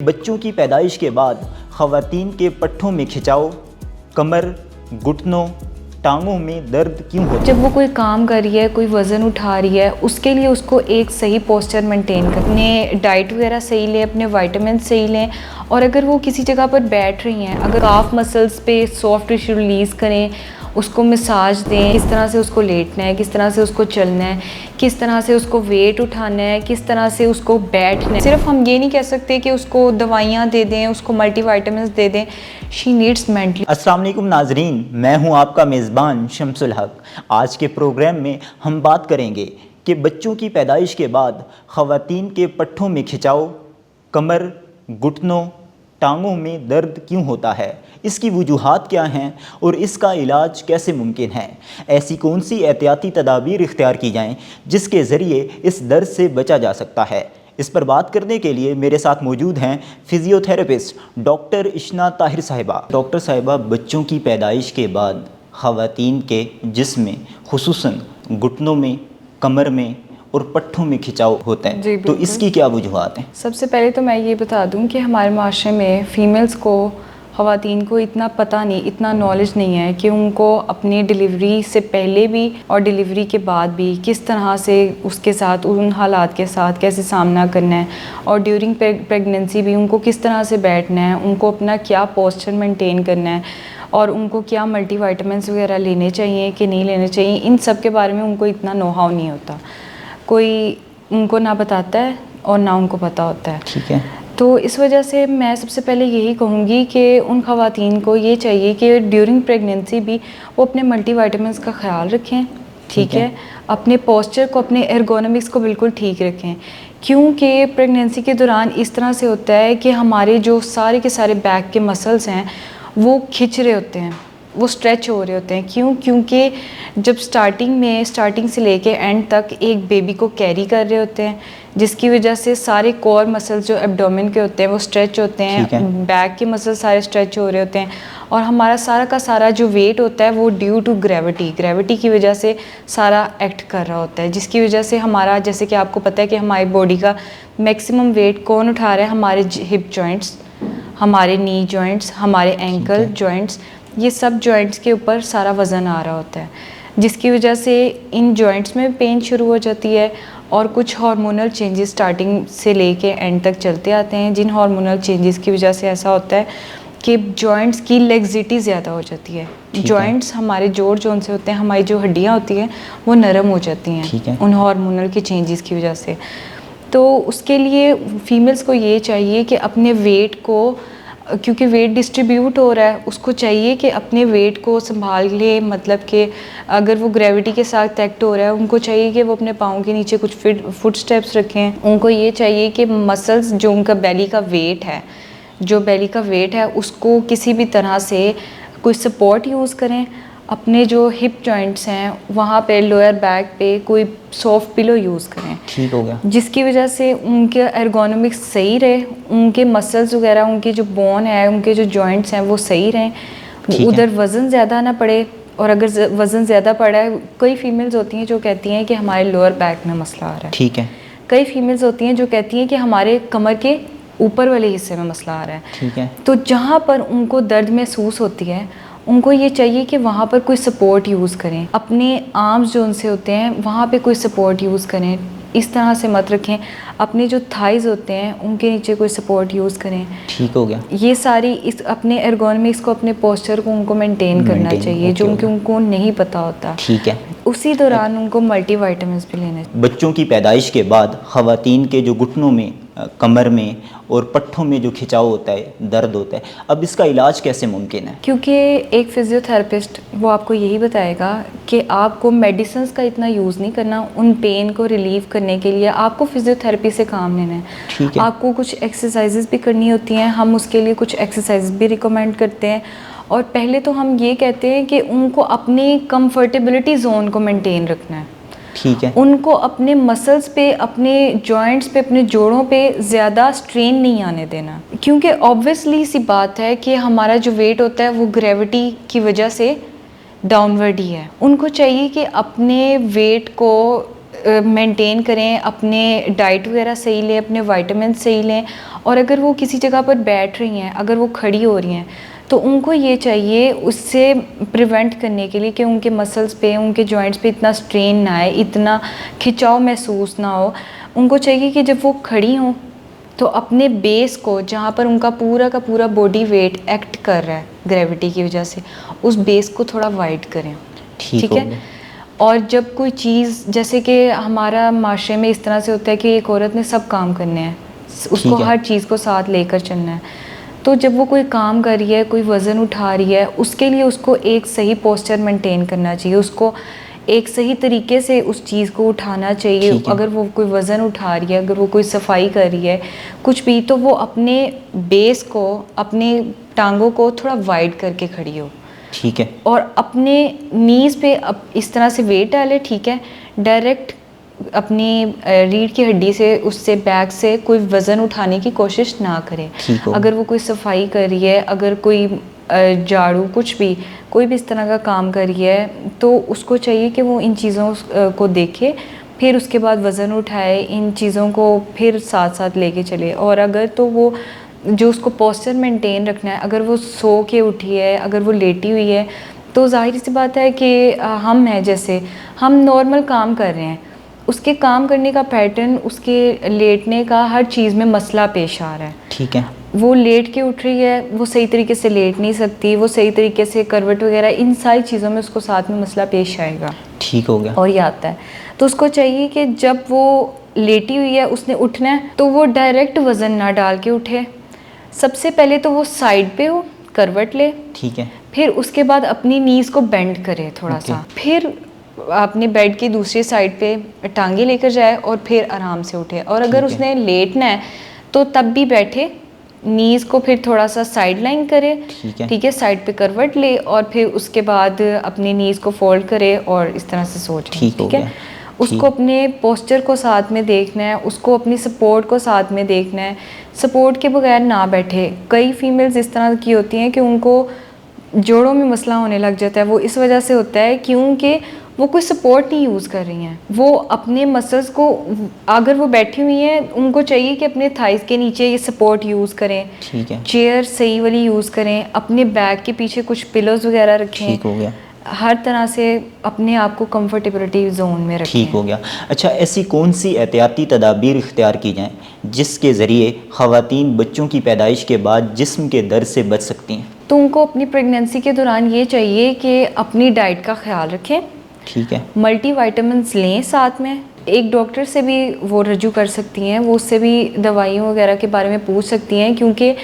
बच्चों की पैदाइश के बाद ख़वातीन के पट्ठों में खिंचाव, कमर, घुटनों, टांगों में दर्द क्यों होता है? जब वो कोई काम कर रही है, कोई वज़न उठा रही है, उसके लिए उसको एक सही पोस्चर मेंटेन कर, अपने डाइट वगैरह सही लें, अपने विटामिन सही लें। और अगर वो किसी जगह पर बैठ रही हैं, अगर काफ मसल्स पे सॉफ्ट टिश्यू रिलीज़ करें, उसको मसाज दें, किस तरह से उसको लेटना है, किस तरह से उसको चलना है, किस तरह से उसको वेट उठाना है, किस तरह से उसको बैठना है। सिर्फ हम ये नहीं कह सकते कि उसको दवाइयाँ दे दें, उसको मल्टीविटामिन्स दे दें। She needs mentally. अस्सलाम वालेकुम नाजरीन, मैं हूं आपका मेज़बान शम्सुल हक। आज के प्रोग्राम में हम बात करेंगे कि बच्चों की पैदाइश के बाद ख़वातीन के पट्ठों में खिंचाव, कमर, घुटनों, टांगों में दर्द क्यों होता है, इसकी वजूहात क्या हैं और इसका इलाज कैसे मुमकिन है। ऐसी कौन सी एहतियाती तदाबीर इख्तियार की जाएँ जिसके ज़रिए इस दर्द से बचा जा सकता है। इस पर बात करने के लिए मेरे साथ मौजूद हैं फिज़ियोथेरेपिस्ट डॉक्टर इशना ताहिर साहिबा। डॉक्टर साहिबा, बच्चों की पैदाइश के बाद ख़वातीन के जिस्म में खुसूसन घुटनों में, कमर में और पट्ठों में खिंचाव होता है, तो इसकी क्या वजूहात हैं? सबसे पहले तो मैं ये बता दूं कि हमारे माशरे में फ़ीमेल्स को, ख़वातीन को इतना पता नहीं, इतना नॉलेज नहीं है कि उनको अपनी डिलीवरी से पहले भी और डिलीवरी के बाद भी किस तरह से उसके साथ, उन हालात के साथ कैसे सामना करना है, और ड्यूरिंग प्रेगनेंसी भी उनको किस तरह से बैठना है, उनको अपना क्या पोस्चर मेंटेन करना है, और उनको क्या मल्टीविटामिन्स वगैरह लेने चाहिए कि नहीं लेने चाहिए। इन सब के बारे में उनको इतना नो हाउ नहीं होता, कोई उनको ना बताता है और ना उनको पता होता है। ठीक है। तो इस वजह से मैं सबसे पहले यही कहूँगी कि उन ख़वातीन को ये चाहिए कि ड्यूरिंग प्रेगनेंसी भी वो अपने मल्टीविटामिन्स का ख्याल रखें। ठीक है। अपने पोस्चर को, अपने एर्गोनॉमिक्स को बिल्कुल ठीक रखें, क्योंकि प्रेगनेंसी के दौरान इस तरह से होता है कि हमारे जो सारे के सारे बैक के मसल्स हैं वो खिंच रहे होते हैं, वो स्ट्रेच हो रहे होते हैं। क्योंकि जब स्टार्टिंग से लेके एंड तक एक बेबी को कैरी कर रहे होते हैं, जिसकी वजह से सारे कोर मसल्स जो एब्डोमेन के होते हैं वो स्ट्रेच होते हैं, बैक के मसल्स सारे स्ट्रेच हो रहे होते हैं, और हमारा सारा का सारा जो वेट होता है वो ड्यू टू ग्रेविटी की वजह से सारा एक्ट कर रहा होता है, जिसकी वजह से हमारा, जैसे कि आपको पता है कि हमारी बॉडी का मैक्सिमम वेट कौन उठा रहा है, हमारे हिप जॉइंट्स, हमारे नी जॉइंट्स, हमारे एंकल जॉइंट्स, ये सब जॉइंट्स के ऊपर सारा वज़न आ रहा होता है, जिसकी वजह से इन जॉइंट्स में पेन शुरू हो जाती है। और कुछ हार्मोनल चेंजेस स्टार्टिंग से लेके एंड तक चलते आते हैं, जिन हार्मोनल चेंजेस की वजह से ऐसा होता है कि जॉइंट्स की लेग्जिटी ज़्यादा हो जाती है। जॉइंट्स हमारे जोड़ जोन से होते हैं, हमारी जो हड्डियाँ होती हैं वो नरम हो जाती हैं उन हार्मोनल के चेंजेस की वजह से। तो उसके लिए फ़ीमेल्स को ये चाहिए कि अपने वेट को, क्योंकि वेट डिस्ट्रीब्यूट हो रहा है, उसको चाहिए कि अपने वेट को संभाल ले। मतलब कि अगर वो ग्रेविटी के साथ एक्ट हो रहा है, उनको चाहिए कि वो अपने पाँव के नीचे कुछ फुट स्टेप्स रखें। उनको ये चाहिए कि मसल्स, जो उनका बेली का वेट है, उसको किसी भी तरह से कोई सपोर्ट यूज़ करें। अपने जो हिप जॉइंट्स हैं वहाँ पे, लोअर बैक पे कोई सॉफ्ट पिलो यूज़ करें। ठीक हो गया। जिसकी वजह से उनके एर्गोनॉमिक्स सही रहे, उनके मसल्स वगैरह, उनके जो बोन है, उनके जो जॉइंट्स हैं वो सही रहें, उधर वज़न ज़्यादा ना पड़े। और अगर वज़न ज़्यादा पड़ा है, कई फीमेल्स होती हैं जो कहती हैं कि हमारे लोअर बैक में मसला आ रहा है। ठीक है। कई फीमेल्स होती हैं जो कहती हैं कि हमारे कमर के ऊपर वाले हिस्से में मसला आ रहा है। ठीक है। तो जहाँ पर उनको दर्द महसूस होती है, उनको ये चाहिए कि वहाँ पर कोई सपोर्ट यूज़ करें। अपने आर्म्स जो उनसे होते हैं वहाँ पे कोई सपोर्ट यूज़ करें, इस तरह से मत रखें। अपने जो थाइज़ होते हैं उनके नीचे कोई सपोर्ट यूज़ करें। ठीक हो गया। ये सारी इस अपने एर्गोनॉमिक्स को, अपने पोस्चर को उनको मेंटेन करना चाहिए, जो उनको नहीं पता होता। ठीक है। उसी दौरान उनको मल्टीविटामिन्स भी लेने चाहिए। बच्चों की पैदाइश के बाद ख़वातीन के जो घुटनों में, कमर में और पट्ठों में जो खिंचाव होता है, दर्द होता है, अब इसका इलाज कैसे मुमकिन है? क्योंकि एक फिज़ियोथेरेपिस्ट वो आपको यही बताएगा कि आपको मेडिसिन्स का इतना यूज़ नहीं करना, उन पेन को रिलीव करने के लिए आपको फिज़ियोथेरेपी से काम लेना है। ठीक है। आपको कुछ एक्सरसाइजेस भी करनी होती हैं, हम उसके लिए कुछ एक्सरसाइज भी रिकमेंड करते हैं। और पहले तो हम ये कहते हैं कि उनको अपनी कंफर्टेबिलिटी जोन को मेंटेन रखना है। ठीक है। उनको अपने मसल्स पे, अपने जॉइंट्स पे, अपने जोड़ों पे ज़्यादा स्ट्रेन नहीं आने देना, क्योंकि ऑब्वियसली सी बात है कि हमारा जो वेट होता है वो ग्रेविटी की वजह से डाउनवर्ड ही है। उनको चाहिए कि अपने वेट को मेंटेन करें, अपने डाइट वगैरह सही लें, अपने विटामिन सही लें। और अगर वो किसी जगह पर बैठ रही हैं, अगर वो खड़ी हो रही हैं, तो उनको ये चाहिए उससे प्रिवेंट करने के लिए कि उनके मसल्स पे, उनके जॉइंट्स पे इतना स्ट्रेन ना आए, इतना खिंचाव महसूस ना हो। उनको चाहिए कि जब वो खड़ी हों तो अपने बेस को, जहाँ पर उनका पूरा का पूरा बॉडी वेट एक्ट कर रहा है ग्रेविटी की वजह से, उस बेस को थोड़ा वाइड करें। ठीक है। और जब कोई चीज़, जैसे कि हमारा माशरे में इस तरह से होता है कि एक औरत ने सब काम करने हैं, उसको हर चीज़ को साथ लेकर चलना है। तो जब वो कोई काम कर रही है, कोई वज़न उठा रही है, उसके लिए उसको एक सही पोस्चर मेंटेन करना चाहिए, उसको एक सही तरीके से उस चीज़ को उठाना चाहिए। अगर वो कोई वज़न उठा रही है, अगर वो कोई सफाई कर रही है, कुछ भी, तो वो अपने बेस को, अपने टांगों को थोड़ा वाइड करके खड़ी हो। ठीक है। और अपने नीज़ पे अब इस तरह से वेट डाले। ठीक है। डायरेक्ट अपनी रीढ़ की हड्डी से, उससे बैक से कोई वज़न उठाने की कोशिश ना करें। अगर वो कोई सफाई कर रही है, अगर कोई झाड़ू, कुछ भी, कोई भी इस तरह का काम कर रही है, तो उसको चाहिए कि वो इन चीज़ों को देखे, फिर उसके बाद वज़न उठाए, इन चीज़ों को फिर साथ साथ लेके चले। और अगर तो वो जो उसको पोस्चर मेंटेन रखना है, अगर वो सो के उठी है, अगर वो लेटी हुई है, तो जाहिर सी बात है कि हम हैं, जैसे हम नॉर्मल काम कर रहे हैं, उसके काम करने का पैटर्न, उसके लेटने का, हर चीज़ में मसला पेश आ रहा है। ठीक है। वो लेट के उठ रही है, वो सही तरीके से लेट नहीं सकती, वो सही तरीके से करवट वगैरह, इन सारी चीज़ों में उसको साथ में मसला पेश आएगा। ठीक हो गया। और ये आता है, तो उसको चाहिए कि जब वो लेटी हुई है, उसने उठना है, तो वो डायरेक्ट वज़न ना डाल के उठे। सबसे पहले तो वो साइड पे हो, करवट ले। ठीक है। फिर उसके बाद अपनी नीज़ को बेंड करे थोड़ा सा, फिर अपने बेड की दूसरी साइड पे टांगे लेकर जाए और फिर आराम से उठे। और अगर उसने लेटना है तो तब भी बैठे, नीज़ को फिर थोड़ा सा साइड लाइन करे। ठीक है। साइड पे करवट ले और फिर उसके बाद अपनी नीज़ को फोल्ड करे और इस तरह से सो जाए। ठीक है। उसको अपने पोस्चर को साथ में देखना है, उसको अपनी सपोर्ट को साथ में देखना है, सपोर्ट के बगैर ना बैठे। कई फीमेल्स इस तरह की होती हैं कि उनको जोड़ों में मसला होने लग जाता है। वो इस वजह से होता है क्योंकि वो कोई सपोर्ट नहीं यूज़ कर रही हैं। वो अपने मसल्स को, अगर वो बैठी हुई हैं, उनको चाहिए कि अपने थाइस के नीचे ये सपोर्ट यूज़ करें। ठीक है। चेयर सही वाली यूज़ करें, अपने बैक के पीछे कुछ पिलोज वगैरह रखें। ठीक हो गया। हर तरह से अपने आप को कंफर्टेबिलिटी जोन में रखें। ठीक हो गया। अच्छा, ऐसी कौन सी एहतियाती तदाबीर इख्तियार की जाएँ जिसके ज़रिए ख़वातीन बच्चों की पैदाइश के बाद जिस्म के दर्द से बच सकती हैं? तो उनको अपनी प्रेगनेंसी के दौरान ये चाहिए कि अपनी डाइट का ख्याल रखें। ठीक है। मल्टी वाइटामिन्स लें साथ में। एक डॉक्टर से भी वो रजू कर सकती हैं, वो उससे भी दवाइयों वगैरह के बारे में पूछ सकती हैं, क्योंकि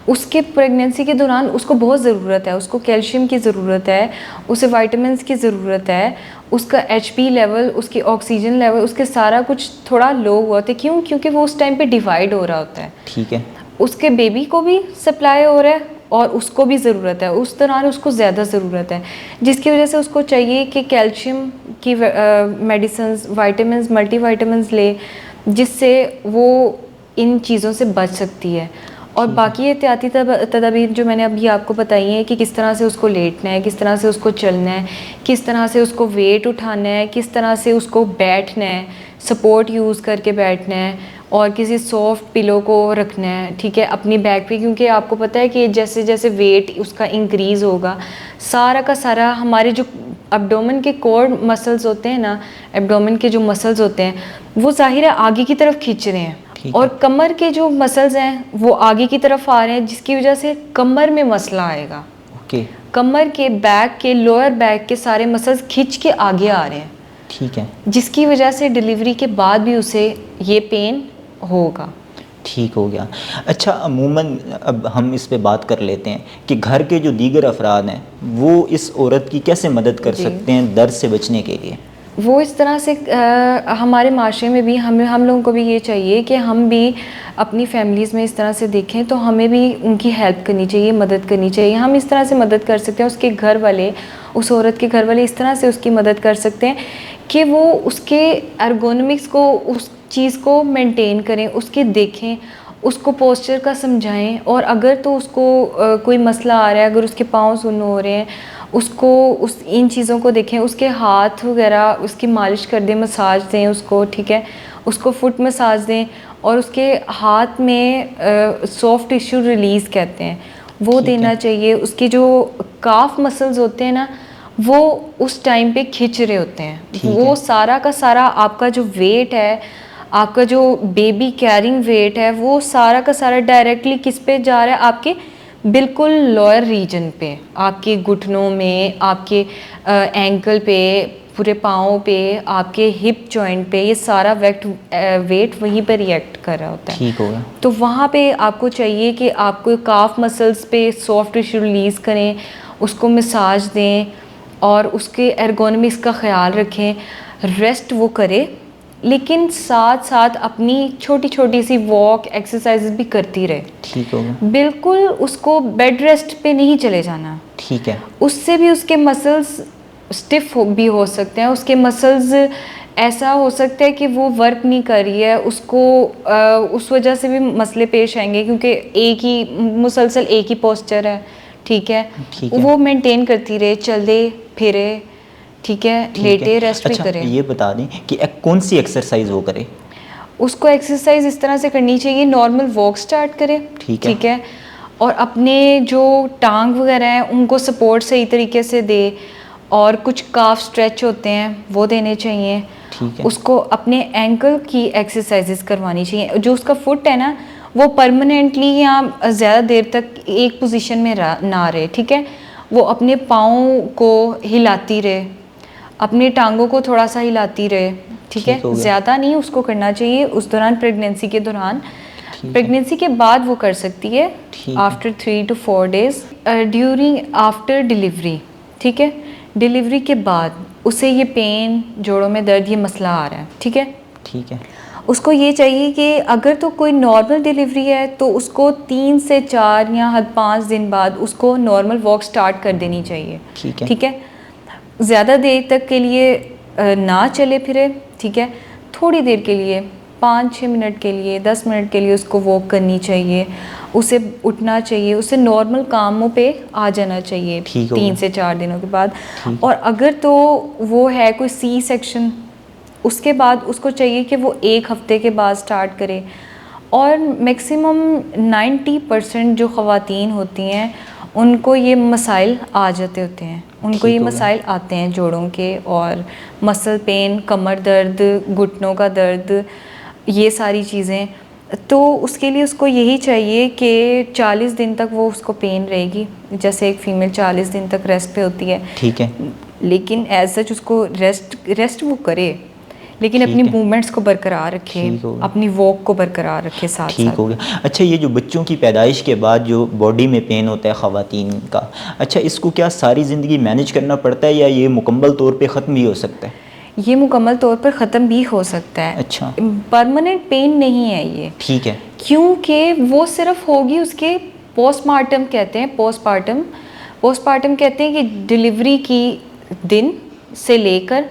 उसके प्रेगनेंसी के दौरान उसको बहुत ज़रूरत है, उसको कैल्शियम की ज़रूरत है, उसे वाइटामिन्स की ज़रूरत है, उसका HP लेवल, उसकी ऑक्सीजन लेवल, उसके सारा कुछ थोड़ा लो हुआ होता है। क्यों? क्योंकि वो उस टाइम पे डिवाइड हो रहा होता है। ठीक है। उसके बेबी को भी सप्लाई हो रहा है और उसको भी ज़रूरत है, उस दौरान उसको ज़्यादा ज़रूरत है, जिसकी वजह से उसको चाहिए कि कैल्शियम की मेडिसिन्स, वाइटामिन्स, मल्टी वाइटामिन्स ले, जिससे वो इन चीज़ों से बच सकती है। और बाकी एहतियाती तदाबीर जो मैंने अभी आपको बताई हैं कि किस तरह से उसको लेटना है, किस तरह से उसको चलना है, किस तरह से उसको वेट उठाना है, किस तरह से उसको बैठना है, सपोर्ट यूज़ करके बैठना है और किसी सॉफ्ट पिलो को रखना है। ठीक है, अपनी बैक पे, क्योंकि आपको पता है कि जैसे जैसे वेट उसका इंक्रीज़ होगा, सारा का सारा हमारे जो एब्डोमेन के कोर मसल्स होते हैं ना, एब्डोमेन के जो मसल्स होते हैं, वो ज़ाहिर है आगे की तरफ खींच रहे हैं, और कमर के जो मसल्स हैं वो आगे की तरफ आ रहे हैं, जिसकी वजह से कमर में मसला आएगा। कमर के बैक के, लोअर बैक के सारे मसल्स खींच के आगे आ रहे हैं। ठीक है। जिसकी वजह से डिलीवरी के बाद भी उसे ये पेन होगा। ठीक हो गया। अच्छा, अमूमन अब हम इस पे बात कर लेते हैं कि घर के जो दीगर अफराद हैं वो इस औरत की कैसे मदद कर सकते हैं दर्द से बचने के लिए? वो इस तरह से हमारे माशरे में भी हम लोगों को भी ये चाहिए कि हम भी अपनी फैमिलीज़ में इस तरह से देखें, तो हमें भी उनकी हेल्प करनी चाहिए, मदद करनी चाहिए। हम इस तरह से मदद कर सकते हैं, उसके घर वाले, उस औरत के घर वाले इस तरह से उसकी मदद कर सकते हैं कि वो उसके एर्गोनॉमिक्स को, उस चीज़ को मेंटेन करें, उसके देखें, उसको पोस्चर का समझाएं। और अगर तो उसको कोई मसला आ रहा है, अगर उसके पाँव सुन्न हो रहे हैं उसको उस इन चीज़ों को देखें, उसके हाथ वगैरह उसकी मालिश कर दें, मसाज दें उसको, ठीक है, उसको फुट मसाज दें और उसके हाथ में सॉफ्ट टिश्यू रिलीज़ कहते हैं वो ठीक है। देना चाहिए। उसके जो काफ मसल्स होते हैं ना वो उस टाइम पे खिंच रहे होते हैं, ठीक वो है। सारा का सारा आपका जो वेट है, आपका जो बेबी कैरिंग वेट है, वो सारा का सारा डायरेक्टली किस पे जा रहा है, आपके बिल्कुल लोअर रीजन पे, आपके घुटनों में, आपके एंकल पे, पूरे पाँव पे, आपके हिप जॉइंट पे, ये सारा वेट वहीं पे रिएक्ट कर रहा होता है। ठीक हो गया। तो वहाँ पे आपको चाहिए कि आपको काफ मसल्स पे सॉफ्ट टिश्यू रिलीज़ करें, उसको मसाज दें और उसके एर्गोनॉमिक्स का ख्याल रखें, रेस्ट वो करे, लेकिन साथ साथ अपनी छोटी छोटी सी वॉक एक्सरसाइज भी करती रहे। ठीक हो गया। बिल्कुल उसको बेड रेस्ट पे नहीं चले जाना, ठीक है। उससे भी उसके मसल्स स्टिफ भी हो सकते हैं, उसके मसल्स ऐसा हो सकता है कि वो वर्क नहीं कर रही है, उसको उस वजह से भी मसले पेश आएंगे क्योंकि एक ही मुसलसल एक ही पोस्चर है, ठीक है, ठीक है। वो मेंटेन करती रहे, चले फिरे, ठीक है, ठीक लेटे है। रेस्ट भी अच्छा करे। ये बता दें कि कौन सी एक्सरसाइज वो करे? उसको एक्सरसाइज इस तरह से करनी चाहिए, नॉर्मल वॉक स्टार्ट करे, ठीक है। और अपने जो टांग वगैरह हैं उनको सपोर्ट सही तरीके से दे, और कुछ काफ स्ट्रेच होते हैं वो देने चाहिए। ठीक है। उसको अपने एंकल की एक्सरसाइजेस करवानी चाहिए, जो उसका फुट है ना वो परमानेंटली या ज़्यादा देर तक एक पोजीशन में ना रहे, ठीक है, वो अपने पाँव को हिलाती रहे, अपनी टांगों को थोड़ा सा हिलाती रहे, ठीक है, ठीक हो गया। ज़्यादा नहीं उसको करना चाहिए उस दौरान, प्रेगनेंसी के दौरान। ठीक है। प्रेगनेंसी के बाद वो कर सकती है, ठीक है। After 3 to 4 days, during after delivery, ठीक है, डिलीवरी के बाद उसे ये पेन, जोड़ों में दर्द, ये मसला आ रहा है, ठीक है, ठीक है। उसको ये चाहिए कि अगर तो कोई नॉर्मल डिलीवरी है तो उसको 3 से 4 या हद 5 दिन बाद उसको नॉर्मल वॉक स्टार्ट कर देनी चाहिए, ठीक है। ठीक है, ज़्यादा देर तक के लिए ना चले फिरे, ठीक है, थोड़ी देर के लिए 5-6 मिनट के लिए, 10 मिनट के लिए उसको वॉक करनी चाहिए, उसे उठना चाहिए, उसे नॉर्मल कामों पे आ जाना चाहिए ठीक हो 3 गया। से 4 दिनों के बाद। ठीक। और अगर तो वो है कोई सी सेक्शन, उसके बाद उसको चाहिए कि वो 1 हफ्ते के बाद स्टार्ट करे। और मैक्सिमम 90% जो ख़वातीन होती हैं उनको ये मसाइल आ जाते होते हैं, उनको ठीक ये हो गया। मसाइल आते हैं जोड़ों के, और मसल पेन, कमर दर्द, घुटनों का दर्द, ये सारी चीज़ें। तो उसके लिए उसको यही चाहिए कि 40 दिन तक वो उसको पेन रहेगी, जैसे एक फ़ीमेल 40 दिन तक रेस्ट पे होती है, ठीक है। लेकिन एज सच उसको रेस्ट वो करे, लेकिन ठीक अपनी है। मूवमेंट्स को बरकरार रखे, ठीक हो गया। अपनी वॉक को बरकरार रखे साथ ठीक साथ। हो गया। अच्छा ये जो बच्चों की पैदाइश के बाद जो बॉडी में पेन होता है ख़वातीन का, अच्छा इसको क्या सारी ज़िंदगी मैनेज करना पड़ता है या ये मुकम्मल तौर पे ख़त्म भी हो सकता है? ये मुकम्मल तौर पर ख़त्म भी हो सकता है। अच्छा। परमानेंट पेन नहीं है ये, ठीक है। क्योंकि वो सिर्फ होगी उसके पोस्टमार्टम कहते हैं, पोस्टमार्टम कहते हैं कि डिलीवरी की दिन से लेकर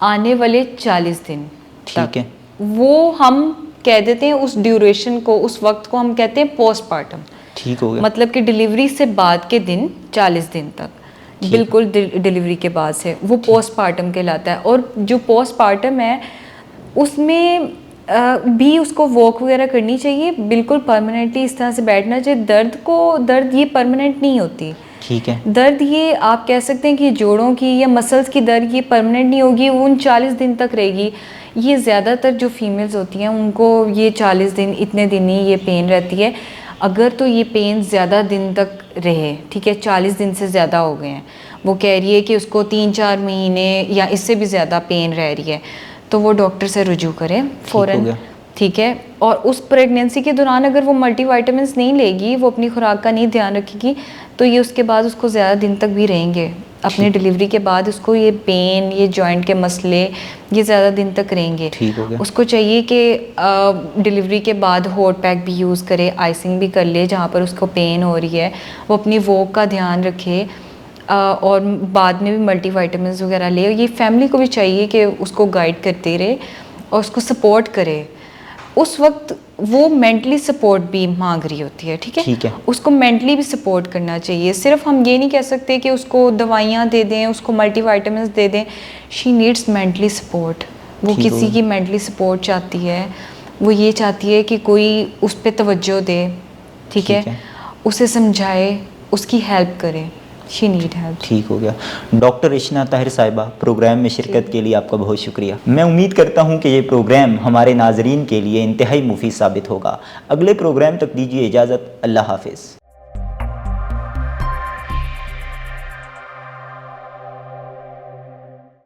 आने वाले 40 दिन ठीक तक, है। वो हम कह देते हैं उस ड्यूरेशन को, उस वक्त को हम कहते हैं पोस्टमार्टम। ठीक हो गया। मतलब कि डिलीवरी से बाद के दिन 40 दिन तक, ठीक। बिल्कुल डिलीवरी के बाद से वो पोस्टमार्टम कहलाता है। और जो पोस्टमार्टम है उसमें भी उसको वॉक वगैरह करनी चाहिए, बिल्कुल परमानेंटली इस तरह से बैठना चाहिए। दर्द ये परमानेंट नहीं होती, ठीक है। दर्द ये आप कह सकते हैं कि जोड़ों की या मसल्स की दर्द ये परमानेंट नहीं होगी, वो उन 40 दिन तक रहेगी। ये ज़्यादातर जो फीमेल्स होती हैं उनको ये 40 दिन, इतने दिन ही ये पेन रहती है। अगर तो ये पेन ज़्यादा दिन तक रहे, ठीक है, 40 दिन से ज़्यादा हो गए हैं, वो कह रही है कि उसको 3-4 महीने या इससे भी ज़्यादा पेन रह रही है, तो वो डॉक्टर से रुजू करें हो फ़ौरन, गया। ठीक है। और उस प्रेगनेंसी के दौरान अगर वो मल्टीविटामिन्स नहीं लेगी, वो अपनी खुराक का नहीं ध्यान रखेगी, तो ये उसके बाद उसको ज़्यादा दिन तक भी रहेंगे। अपनी डिलीवरी के बाद उसको ये पेन, ये जॉइंट के मसले, ये ज़्यादा दिन तक रहेंगे। ठीक हो गया। उसको चाहिए कि डिलीवरी के बाद हॉट पैक भी यूज़ करे, आइसिंग भी कर ले जहाँ पर उसको पेन हो रही है, वो अपनी वॉक का ध्यान रखे, और बाद में भी मल्टीविटामिन्स वगैरह ले। ये फैमिली को भी चाहिए कि उसको गाइड करते रहे और उसको सपोर्ट करे। उस वक्त वो मेंटली सपोर्ट भी मांग रही होती है, ठीक ठीक है, है। उसको मेंटली भी सपोर्ट करना चाहिए। सिर्फ हम ये नहीं कह सकते कि उसको दवाइयाँ दे दें, उसको मल्टीविटामिन्स दे दें। She needs mentally support. वो ठीक किसी हो की मेंटली सपोर्ट चाहती है, वो ये चाहती है कि कोई उस पर तवज्जो दे, ठीक ठीक है, है। उसे समझाए, उसकी हेल्प करे। She need help. ठीक हो गया। डॉक्टर इशना ताहिर साहिबा, प्रोग्राम में शिरकत के लिए आपका बहुत शुक्रिया। मैं उम्मीद करता हूं कि ये प्रोग्राम हमारे नाजरीन के लिए इंतहाई मुफीद साबित होगा। अगले प्रोग्राम तक दीजिए इजाज़त। अल्लाह हाफिज़।